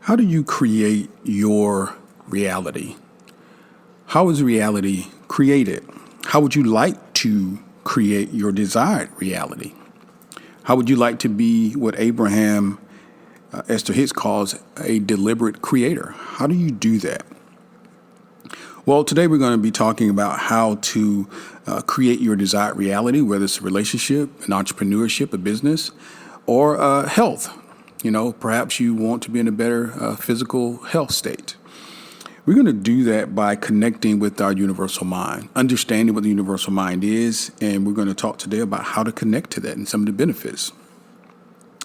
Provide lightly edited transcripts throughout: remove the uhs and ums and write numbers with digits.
How do you create your reality? How is reality created? How would you like to create your desired reality? How would you like to be what Abraham Esther Hicks calls a deliberate creator? How do you do that? Well, today we're going to be talking about how to create your desired reality, whether it's a relationship, an entrepreneurship, a business, or health. Perhaps you want to be in a better physical health state. We're going to do that by connecting with our universal mind, understanding what the universal mind is, and we're going to talk today about how to connect to that and some of the benefits.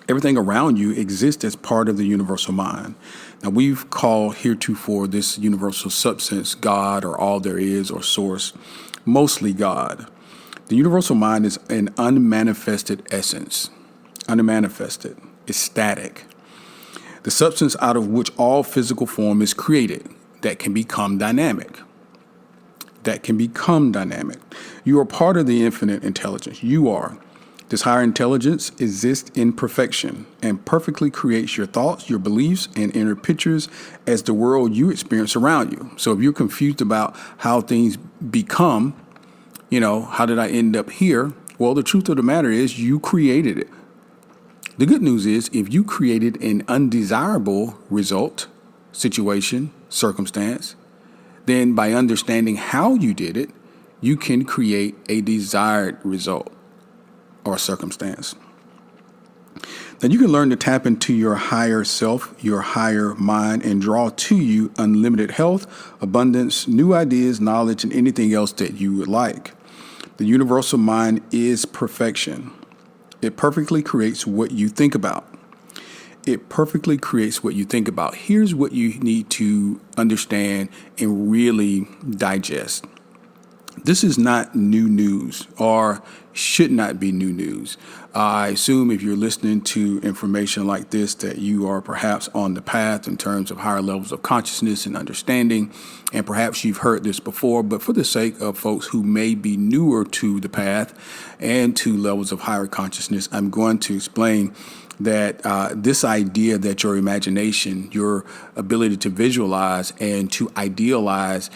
Everything around you exists as part of the universal mind. Now, we've called heretofore this universal substance God or all there is or source, mostly God. The universal mind is an unmanifested essence, unmanifested, it's static. The substance out of which all physical form is created that can become dynamic. You are part of the infinite intelligence. You are. This higher intelligence exists in perfection and perfectly creates your thoughts, your beliefs, and inner pictures as the world you experience around you. So if you're confused about how things become, how did I end up here? Well, the truth of the matter is you created it. The good news is if you created an undesirable result, situation, circumstance, then by understanding how you did it, you can create a desired result or circumstance. Then you can learn to tap into your higher self, your higher mind, and draw to you unlimited health, abundance, new ideas, knowledge, and anything else that you would like. The universal mind is perfection. It perfectly creates what you think about. Here's what you need to understand and really digest. This is not new news or should not be new news. I assume if you're listening to information like this that you are perhaps on the path in terms of higher levels of consciousness and understanding, and perhaps you've heard this before, but for the sake of folks who may be newer to the path and to levels of higher consciousness, I'm going to explain that this idea that your imagination, your ability to visualize and to idealize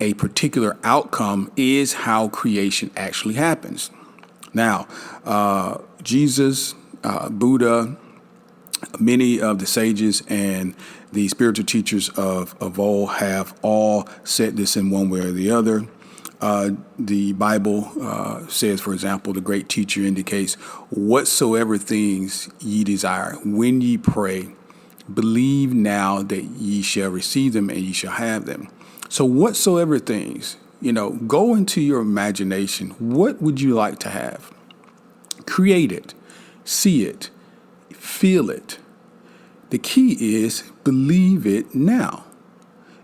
a particular outcome is how creation actually happens. Now, Jesus, Buddha, many of the sages and the spiritual teachers of old have all said this in one way or the other. The Bible says, for example, the great teacher indicates, whatsoever things ye desire, when ye pray, believe now that ye shall receive them and ye shall have them. So whatsoever things, go into your imagination. What would you like to have? Create it, see it, feel it. The key is believe it now.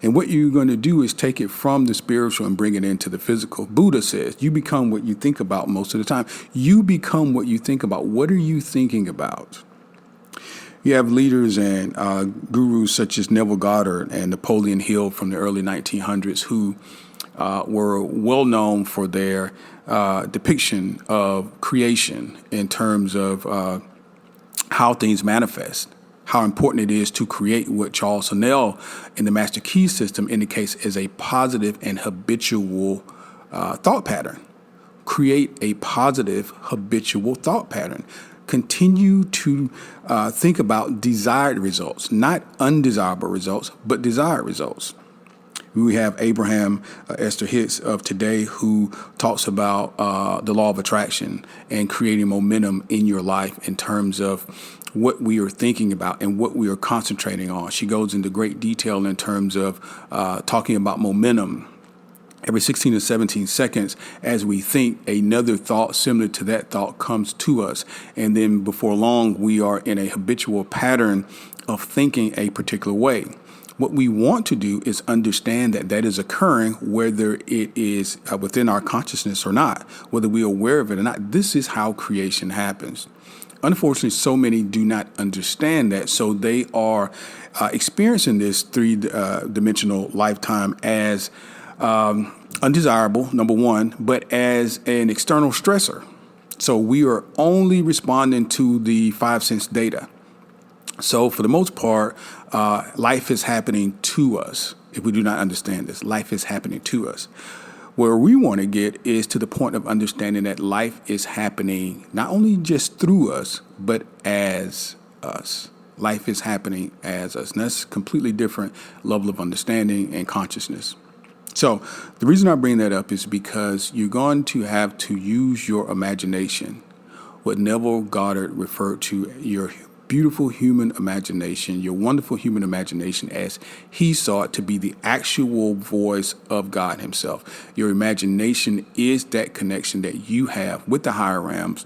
And what you're going to do is take it from the spiritual and bring it into the physical. Buddha says you become what you think about most of the time. You become what you think about. What are you thinking about? You have leaders and gurus such as Neville Goddard and Napoleon Hill from the early 1900s who were well known for their depiction of creation in terms of how things manifest, how important it is to create what Charles Snell in the Master Key system indicates as a positive and habitual thought pattern. Create a positive habitual thought pattern. Continue to think about desired results, not undesirable results, but desired results. We have Abraham Esther Hicks of today who talks about the law of attraction and creating momentum in your life in terms of what we are thinking about and what we are concentrating on. She goes into great detail in terms of talking about momentum. Every 16 to 17 seconds, as we think, another thought similar to that thought comes to us. And then before long, we are in a habitual pattern of thinking a particular way. What we want to do is understand that that is occurring, whether it is within our consciousness or not, whether we are aware of it or not. This is how creation happens. Unfortunately, so many do not understand that, so they are experiencing this three-dimensional lifetime as undesirable, number one, but as an external stressor. So we are only responding to the five sense data. So for the most part, life is happening to us. If we do not understand this, life is happening to us. Where we want to get is to the point of understanding that life is happening not only just through us, but as us. Life is happening as us. And that's a completely different level of understanding and consciousness. So the reason I bring that up is because you're going to have to use your imagination, what Neville Goddard referred to your beautiful human imagination, your wonderful human imagination, as he saw it to be the actual voice of God himself. Your imagination is that connection that you have with the higher realms,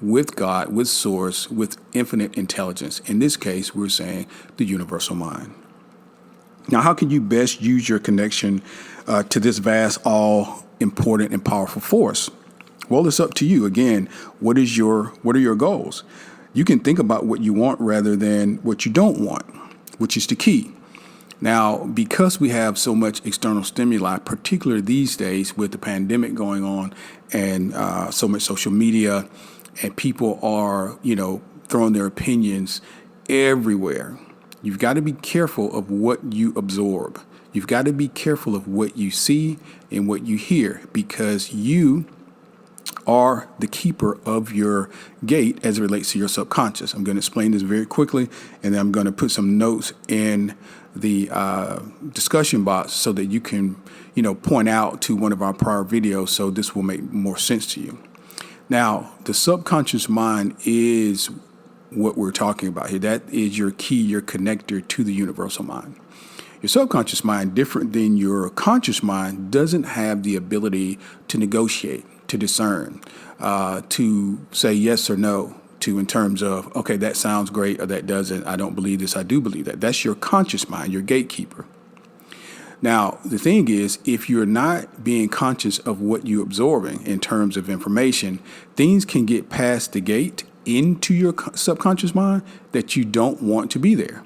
with God, with Source, with infinite intelligence. In this case, we're saying the universal mind. Now, how can you best use your connection to this vast, all important and powerful force? Well, it's up to you. Again, what are your goals? You can think about what you want rather than what you don't want, which is the key. Now, because we have so much external stimuli, particularly these days with the pandemic going on and so much social media, and people are, throwing their opinions everywhere, you've got to be careful of what you absorb. You've got to be careful of what you see and what you hear, because you are the keeper of your gate as it relates to your subconscious. I'm going to explain this very quickly, and then I'm going to put some notes in the discussion box so that you can, point out to one of our prior videos, so this will make more sense to you. Now, the subconscious mind is what we're talking about here. That is your key, your connector to the universal mind. Your subconscious mind, different than your conscious mind, doesn't have the ability to negotiate, to discern, to say yes or no, in terms of, okay, that sounds great or that doesn't. I don't believe this. I do believe that. That's your conscious mind, your gatekeeper. Now, the thing is, if you're not being conscious of what you're absorbing in terms of information, things can get past the gate into your subconscious mind that you don't want to be there.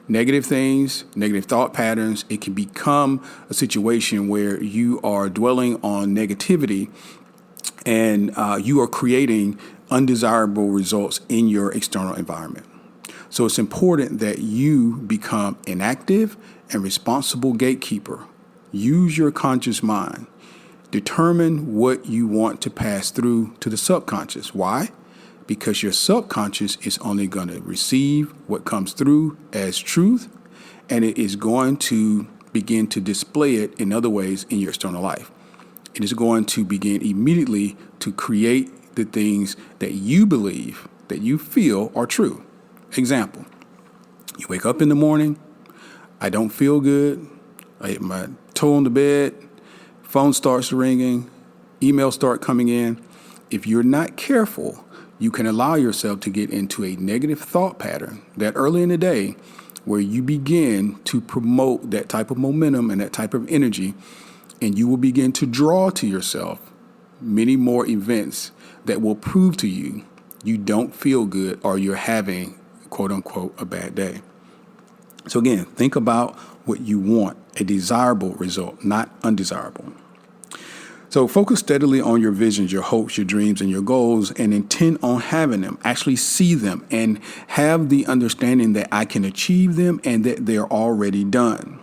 Negative things, negative thought patterns, it can become a situation where you are dwelling on negativity and you are creating undesirable results in your external environment. So it's important that you become an active and responsible gatekeeper. Use your conscious mind. Determine what you want to pass through to the subconscious. Why? Because your subconscious is only going to receive what comes through as truth, and it is going to begin to display it in other ways in your external life. It is going to begin immediately to create the things that you believe, that you feel are true. Example, you wake up in the morning, I don't feel good, I hit my toe on the bed, phone starts ringing, emails start coming in. If you're not careful, you can allow yourself to get into a negative thought pattern that early in the day where you begin to promote that type of momentum and that type of energy, and you will begin to draw to yourself many more events that will prove to you you don't feel good or you're having, quote unquote, a bad day. So again, think about what you want, a desirable result, not undesirable. So focus steadily on your visions, your hopes, your dreams, and your goals, and intend on having them. Actually see them and have the understanding that I can achieve them and that they're already done.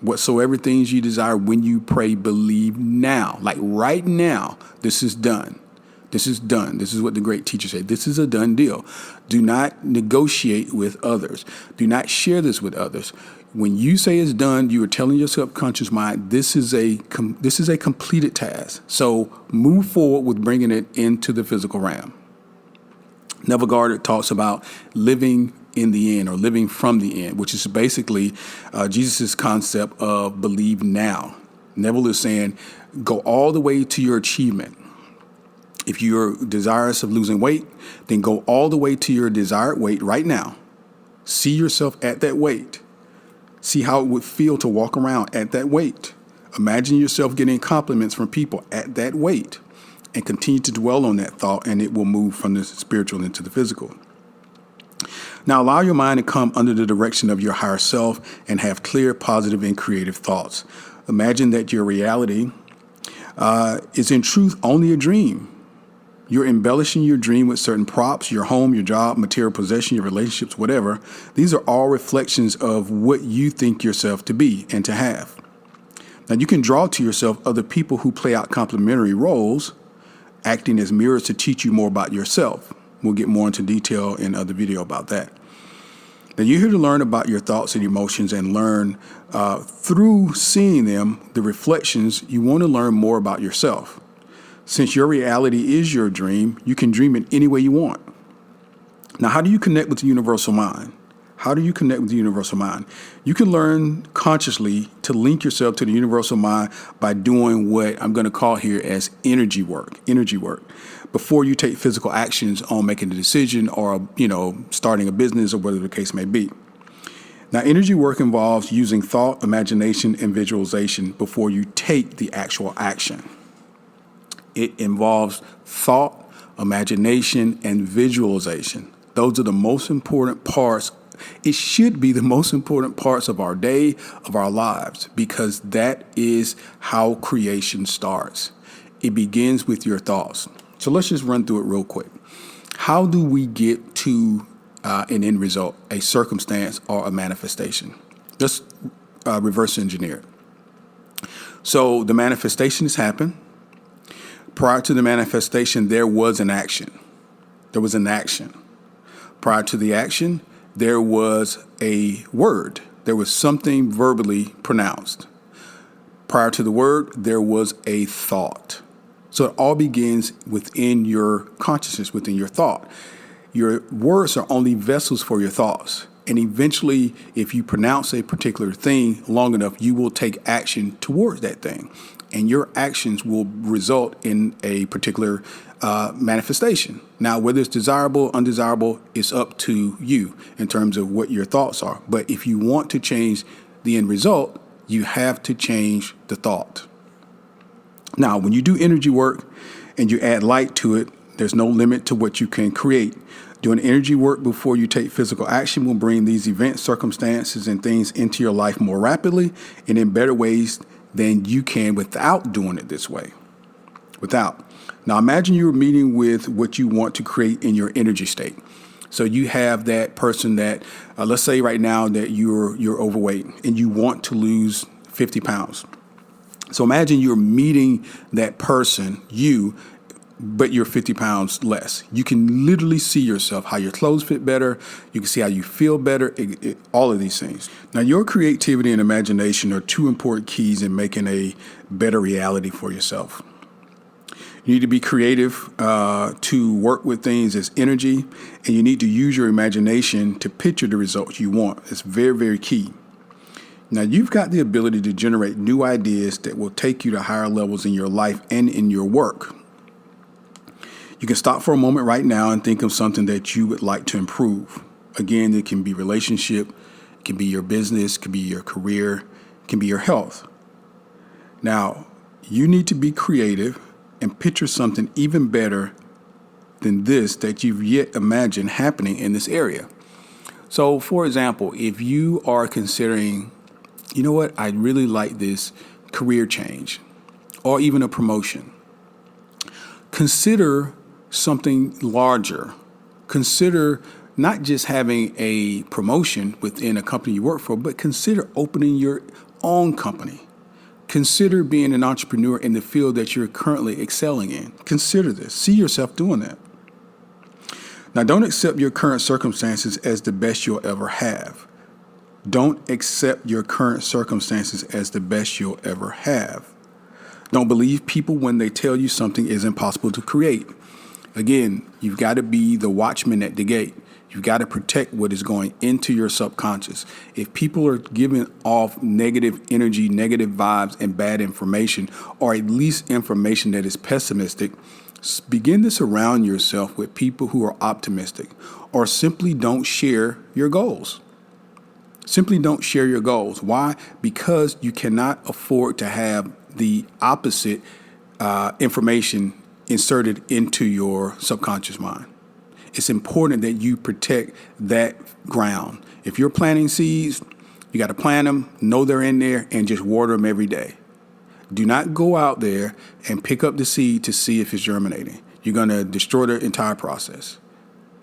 Whatsoever things you desire when you pray, believe now. Like right now, this is done. This is done. This is what the great teacher said. This is a done deal. Do not negotiate with others. Do not share this with others. When you say it's done, you are telling your subconscious mind, this is a completed task. So move forward with bringing it into the physical realm. Neville Goddard talks about living in the end or living from the end, which is basically Jesus' concept of believe now. Neville is saying, go all the way to your achievement. If you're desirous of losing weight, then go all the way to your desired weight right now. See yourself at that weight. See how it would feel to walk around at that weight. Imagine yourself getting compliments from people at that weight, and continue to dwell on that thought, and it will move from the spiritual into the physical. Now, allow your mind to come under the direction of your higher self and have clear, positive, and creative thoughts. Imagine that your reality is in truth only a dream. You're embellishing your dream with certain props, your home, your job, material possession, your relationships, whatever. These are all reflections of what you think yourself to be and to have. Now, you can draw to yourself other people who play out complementary roles, acting as mirrors to teach you more about yourself. We'll get more into detail in other video about that. Now, you're here to learn about your thoughts and emotions and learn through seeing them, the reflections, you want to learn more about yourself. Since your reality is your dream, you can dream it any way you want. Now, how do you connect with the universal mind? How do you connect with the universal mind? You can learn consciously to link yourself to the universal mind by doing what I'm going to call here as energy work. Energy work. Before you take physical actions on making a decision or, starting a business or whatever the case may be. Now, energy work involves using thought, imagination, and visualization before you take the actual action. It involves thought, imagination, and visualization. Those are the most important parts. It should be the most important parts of our day, of our lives, because that is how creation starts. It begins with your thoughts. So let's just run through it real quick. How do we get to an end result, a circumstance, or a manifestation? Let's reverse engineer it. So the manifestation has happened. Prior to the manifestation, there was an action. There was an action. Prior to the action, there was a word. There was something verbally pronounced. Prior to the word, there was a thought. So it all begins within your consciousness, within your thought. Your words are only vessels for your thoughts. And eventually, if you pronounce a particular thing long enough, you will take action towards that thing. And your actions will result in a particular manifestation. Now, whether it's desirable, undesirable, it's up to you in terms of what your thoughts are. But if you want to change the end result, you have to change the thought. Now, when you do energy work and you add light to it, there's no limit to what you can create. Doing energy work before you take physical action will bring these events, circumstances, and things into your life more rapidly and in better ways than you can without doing it this way. Without. Now, imagine you're meeting with what you want to create in your energy state. So you have that person that, let's say right now that you're overweight and you want to lose 50 pounds. So imagine you're meeting that person, but you're 50 pounds less. You can literally see yourself, how your clothes fit better. You can see how you feel better, all of these things. Now, your creativity and imagination are two important keys in making a better reality for yourself. You need to be creative to work with things as energy, and you need to use your imagination to picture the results you want. It's very, very key. Now, you've got the ability to generate new ideas that will take you to higher levels in your life and in your work. You can stop for a moment right now and think of something that you would like to improve. Again, it can be relationship, it can be your business, it can be your career, it can be your health. Now, you need to be creative and picture something even better than this that you've yet imagined happening in this area. So, for example, if you are considering, I really like this career change or even a promotion, consider something larger. Consider not just having a promotion within a company you work for, but consider opening your own company. Consider being an entrepreneur in the field that you're currently excelling in. Consider this. See yourself doing that. Now, don't accept your current circumstances as the best you'll ever have. Don't accept your current circumstances as the best you'll ever have. Don't believe people when they tell you something is impossible to create. Again, you've got to be the watchman at the gate. You've got to protect what is going into your subconscious. If people are giving off negative energy, negative vibes, and bad information, or at least information that is pessimistic, begin to surround yourself with people who are optimistic, or simply don't share your goals. Simply don't share your goals. Why? Because you cannot afford to have the opposite information inserted into your subconscious mind. It's important that you protect that ground. If you're planting seeds, you got to plant them, know they're in there, and just water them every day. Do not go out there and pick up the seed to see if it's germinating. You're going to destroy the entire process,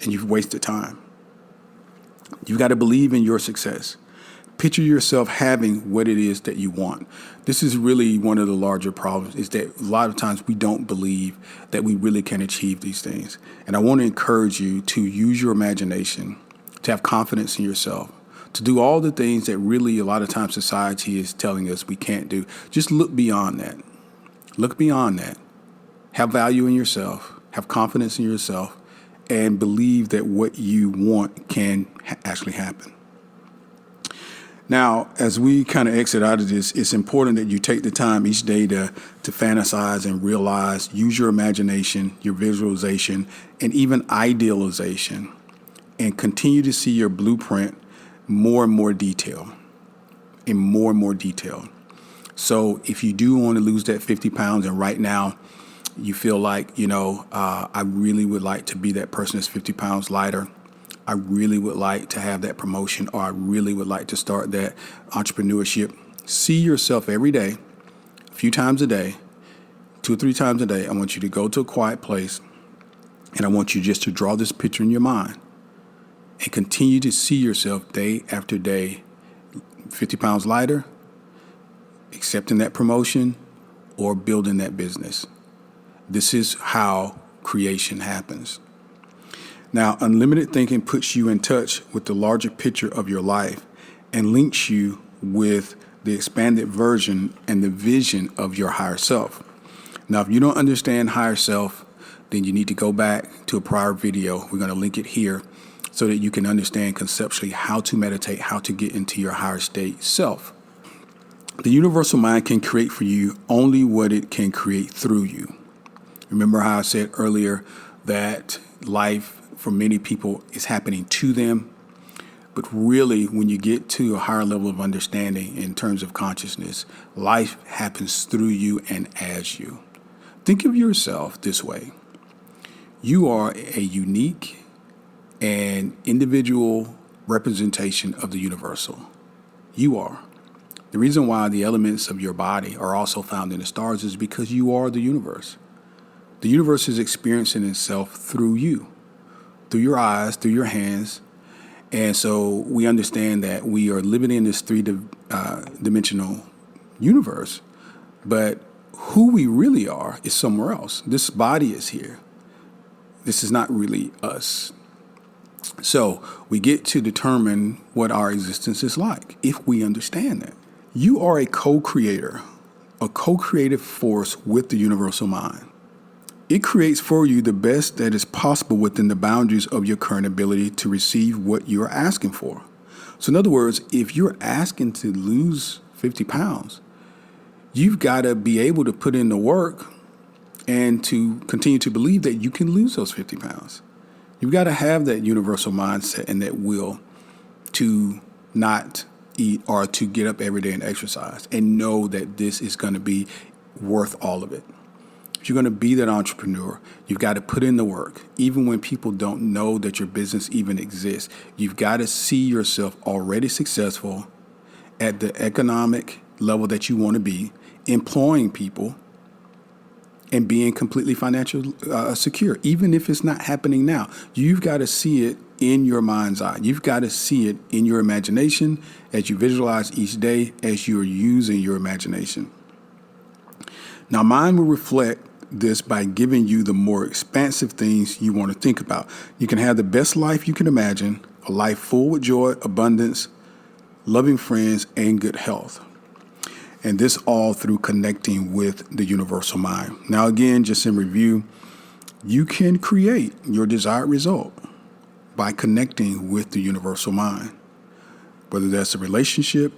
and you've wasted time. You've got to believe in your success. Picture yourself having what it is that you want. This is really one of the larger problems, is that a lot of times we don't believe that we really can achieve these things. And I want to encourage you to use your imagination, to have confidence in yourself, to do all the things that really a lot of times society is telling us we can't do. Just look beyond that. Look beyond that. Have value in yourself, have confidence in yourself, and believe that what you want can actually happen. Now, as we kind of exit out of this, it's important that you take the time each day to fantasize and realize, use your imagination, your visualization, and even idealization, and continue to see your blueprint more and more detail, in more and more detail. So if you do want to lose that 50 pounds, and right now you feel like, I really would like to be that person that's 50 pounds lighter, I really would like to have that promotion, or I really would like to start that entrepreneurship. See yourself every day, a few times a day, 2 or 3 times a day. I want you to go to a quiet place, and I want you just to draw this picture in your mind and continue to see yourself day after day, 50 pounds lighter, accepting that promotion, or building that business. This is how creation happens. Now, unlimited thinking puts you in touch with the larger picture of your life and links you with the expanded version and the vision of your higher self. Now, if you don't understand higher self, then you need to go back to a prior video. We're going to link it here so that you can understand conceptually how to meditate, how to get into your higher state self. The universal mind can create for you only what it can create through you. Remember how I said earlier that life for many people is happening to them. But really, when you get to a higher level of understanding in terms of consciousness, life happens through you and as you. Think of yourself this way. You are a unique and individual representation of the universal. You are. The reason why the elements of your body are also found in the stars is because you are the universe. The universe is experiencing itself through you, through your eyes, through your hands. And so we understand that we are living in this three-dimensional universe, but who we really are is somewhere else. This body is here. This is not really us. So we get to determine what our existence is like if we understand that. You are a co-creator, a co-creative force with the universal mind. It creates for you the best that is possible within the boundaries of your current ability to receive what you're asking for. So in other words, if you're asking to lose 50 pounds, you've got to be able to put in the work and to continue to believe that you can lose those 50 pounds. You've got to have that universal mindset and that will to not eat or to get up every day and exercise and know that this is going to be worth all of it. If you're going to be that entrepreneur, you've got to put in the work. Even when people don't know that your business even exists, you've got to see yourself already successful at the economic level that you want to be, employing people and being completely financially secure. Even if it's not happening now, you've got to see it in your mind's eye. You've got to see it in your imagination as you visualize each day as you're using your imagination. Now, mind will reflect this by giving you the more expansive things you want to think about. You can have the best life you can imagine, a life full with joy, abundance, loving friends, and good health. And this all through connecting with the universal mind. Now, again, just in review, you can create your desired result by connecting with the universal mind. Whether that's a relationship,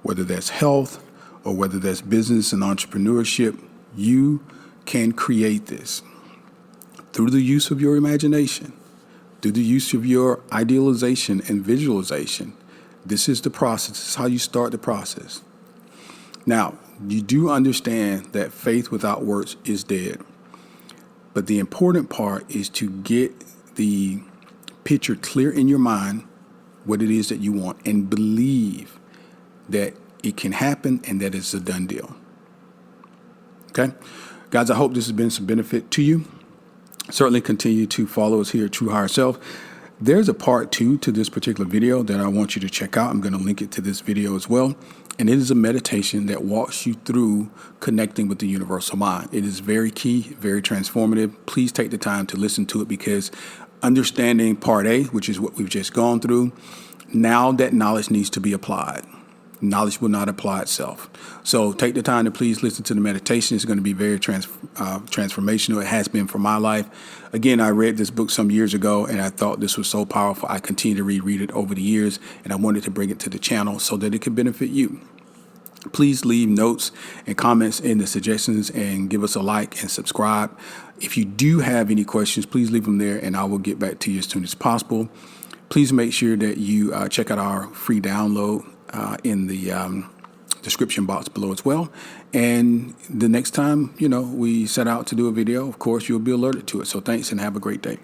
whether that's health, or whether that's business and entrepreneurship, you can create this through the use of your imagination, through the use of your idealization and visualization. This is the process. This is how you start the process. Now, you do understand that faith without works is dead. But the important part is to get the picture clear in your mind, what it is that you want, and believe that it can happen and that it's a done deal. Okay? Guys, I hope this has been some benefit to you. Certainly continue to follow us here at True Higher Self. There's a part 2 to this particular video that I want you to check out. I'm going to link it to this video as well. And it is a meditation that walks you through connecting with the universal mind. It is very key, very transformative. Please take the time to listen to it, because understanding part A, which is what we've just gone through, now that knowledge needs to be applied. Knowledge will not apply itself. So take the time to please listen to the meditation. It's going to be very transformational. It has been for my life. Again, I read this book some years ago, and I thought this was so powerful. I continue to reread it over the years, and I wanted to bring it to the channel so that it could benefit you. Please leave notes and comments in the suggestions, and give us a like and subscribe. If you do have any questions, please leave them there, and I will get back to you as soon as possible. Please make sure that you check out our free download in the description box below as well. And the next time, we set out to do a video, of course, you'll be alerted to it. So thanks, and have a great day.